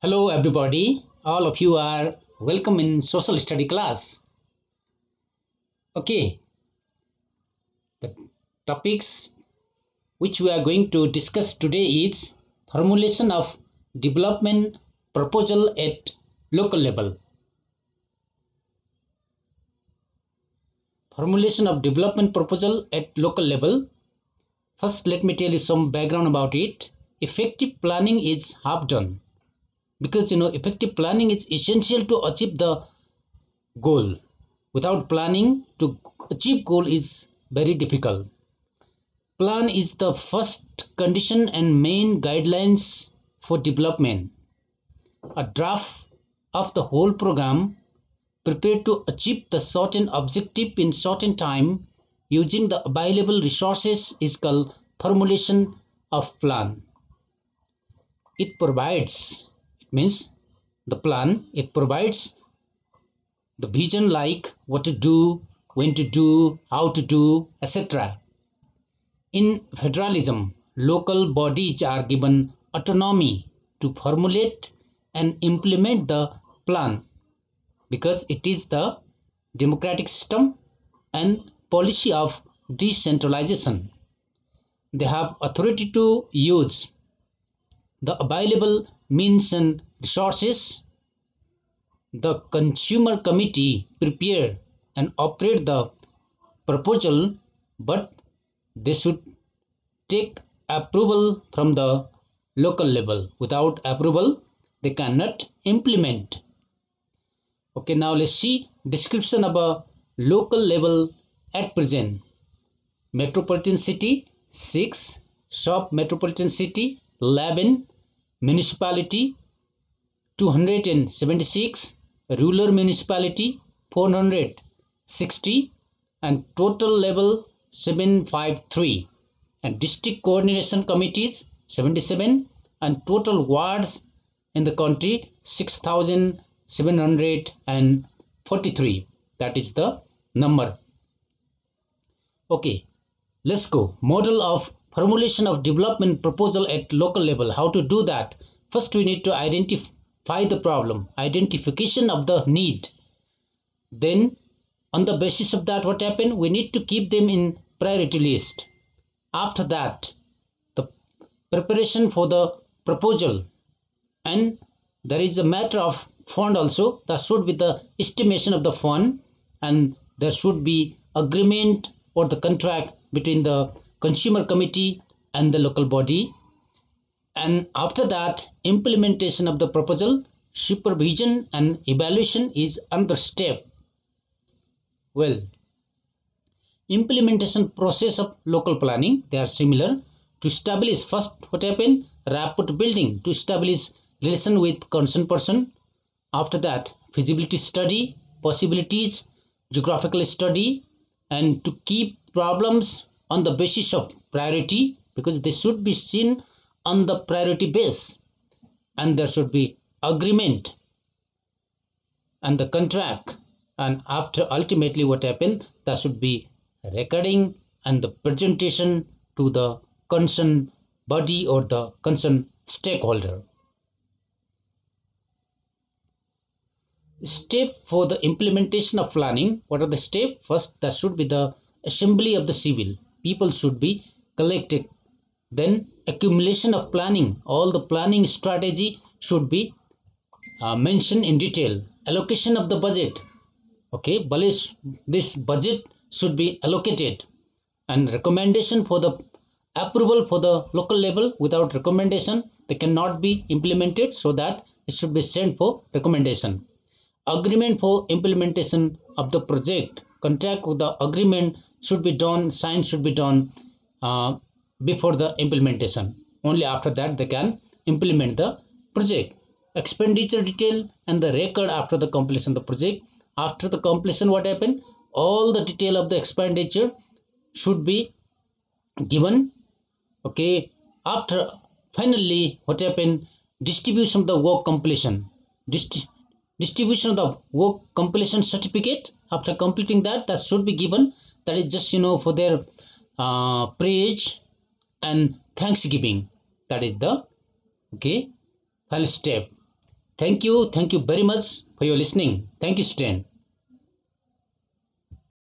Hello everybody, all of you are welcome in social study class. Okay, the topics which we are going to discuss today is formulation of development proposal at local level. Formulation of development proposal at local level. First, let me tell you some background about it. Effective planning is half done because effective planning is essential to achieve the goal. Without planning to achieve goal is very difficult. Plan is the first condition and main guidelines for development. A draft of the whole program prepared to achieve the certain objective in certain time using the available resources is called formulation of plan. It provides, it means the plan, it provides the vision like what to do, when to do, how to do, etc. In federalism, local bodies are given autonomy to formulate and implement the plan because it is the democratic system and policy of decentralization. They have authority to use the available means and resources. The consumer committee prepare and operate the proposal, but they should take approval from the local level. Without approval, they cannot implement. Okay, now let's see description of a local level at present. Metropolitan city 6, sub metropolitan city 11, municipality 276, rural municipality 460, and total level 753, and district coordination committees 77, and total wards in the country 6743. That is the number. Okay, let's go. Model of formulation of development proposal at local level. How to do that? First, we need to identify the problem, identification of the need. Then, on the basis of that, what happened? We need to keep them in priority list. After that, the preparation for the proposal, and there is a matter of fund also. That should be the estimation of the fund, and there should be agreement or the contract between the consumer committee and the local body. And after that, implementation of the proposal, supervision and evaluation is another step. Well, implementation process of local planning, they are similar. To establish, first what happened? Rapport building, to establish relation with concerned person. After that, feasibility study, possibilities, geographical study, and to keep problems on the basis of priority, because they should be seen on the priority base, and there should be agreement and the contract, and after ultimately what happened, there should be recording and the presentation to the concerned body or the concerned stakeholder. Step for the implementation of planning. What are the steps? First, there should be the assembly of the civil. People should be collected. Then accumulation of planning. All the planning strategy should be mentioned in detail. Allocation of the budget. Okay, this budget should be allocated. And recommendation for the approval for the local level. Without recommendation, they cannot be implemented, so that it should be sent for recommendation. Agreement for implementation of the project. Contract with the agreement should be done, sign should be done before the implementation. Only after that they can implement the project. Expenditure detail and the record after the completion of the project. After the completion, what happened? All the detail of the expenditure should be given. Okay, after finally what happened? Distribution of the work completion. Distribution of the work completion certificate. After completing that, that should be given. That is just for their praise and thanksgiving. That is the final step. Thank you very much for your listening. Thank you, student.